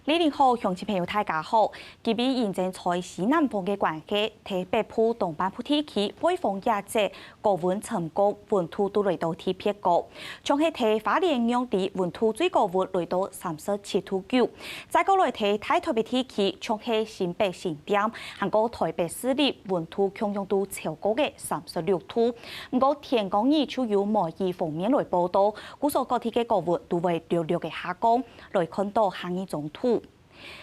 20號，鄉親朋友大家好。今日現正在西南風嘅關係，喺北部、東半部地區北風也者，高溫成高，溫度都來到特別高。像係喺花蓮陽地，溫度最高溫來到37.9。再過來喺大台北地區，像係新北新店，還有台北市立溫度同樣都超過嘅36度。不過天光日就有媒體方面來報道，古所各地嘅高溫都會略略嘅下降，來看到下一種圖。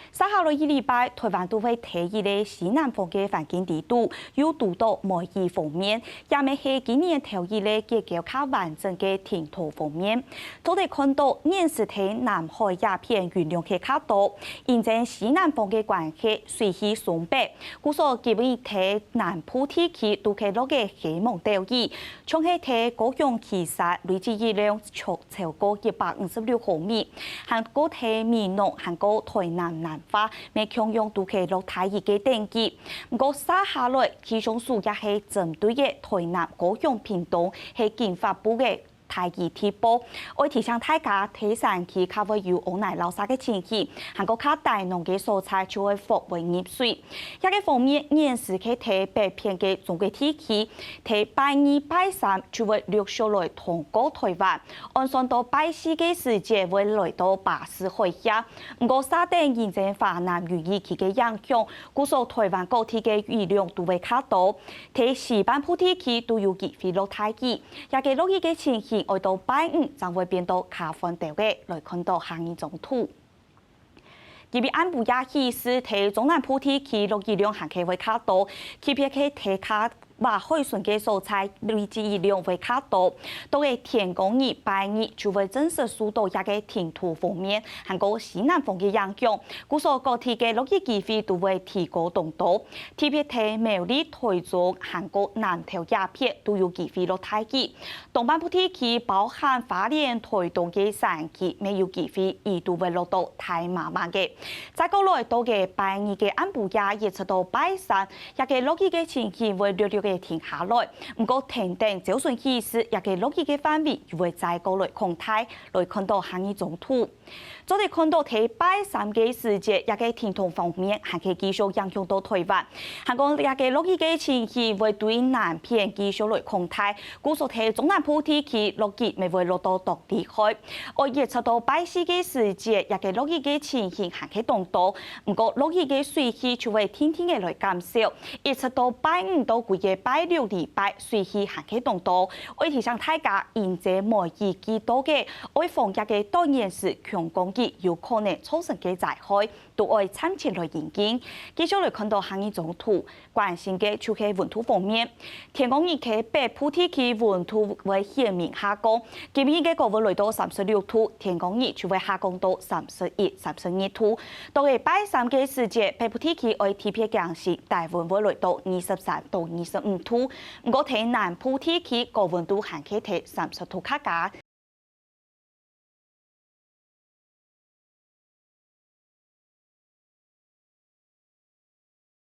接下來一禮拜，台灣都會提議咧西南風嘅環境地度，有讀到媒體方面，也咪係今年提議咧結構較完整嘅停土方面。都哋看到現時喺南海鴉片雲量係較多，因正西南風嘅關係，水氣鬆北，故所基本喺南部地區都係落嘅希望釣魚，像係喺高雄旗山累計雨量超過156毫米，韓國喺美濃、韓國台南南花未強用都係落太熱嘅天氣，不過接下來氣象署也係針對嘅台南、高雄、屏東係經發布嘅太熱天報，我提醒大家睇山區較會有烏泥流沙嘅情形，韓國較大農嘅蔬菜就會復為入水。一個方面，現時喺睇北片嘅中國地區，睇拜二、拜三就會陸續來通過台灣，按算到拜四嘅時節會來到巴士海峽。不過沙丁現正華南雨雨區嘅影響，故所台灣各地嘅雨量都會較多，睇西半部地區都有機會落太熱，也嘅落雨嘅情形。愛到拜五將會變到較寬潮嘅，來看到下一種圖。今日安部也顯示，喺中南部地區落雨量還係會較多，特別係睇下話海巡嘅蔬菜累計雨量會較多。到嘅天公日、拜日就會正式受到一個停土方面，韓國西南風嘅影響，故所各地嘅落雨機會都會提高動多。特別係苗栗、台中、韓國南投鴉片都有機會落太熱。東半部地區包含花蓮、台東嘅山區，未有機會亦都會落到太麻麻嘅。再過來到嘅拜二嘅安部也一直到拜三，一個落雨嘅情形會略略停下來，不過停定就算顯示，一個落雨嘅範圍又會再過來擴大，來看到下一種圖。再嚟看到喺拜三嘅時節，一個天氣方面還係繼續影響到台灣。韓國一個落雨嘅情形會對南片繼續來擴大，故所喺中南部地區落雨未會落到多厲害。而一直到拜四嘅時節，一個落雨嘅情形還係當多，不過落雨嘅水氣就會天天嘅來減少，一直到拜五到幾個拜六禮拜水氣還係當多。我提醒大家，現在梅雨幾多嘅，我防一個當然是強降雨有可能造成嘅災害，都愛參切來研究。繼續來看到下一種圖，關心嘅就係溫度方面。天光日喺北部地區溫度會顯明下降，今日嘅高溫來到36度，天光日就會下降到31、32度。到嘅拜三嘅時節，北部地區愛特別降時，大溫會來到23到25度。不過喺南部地區高溫度還可以睇30度卡加。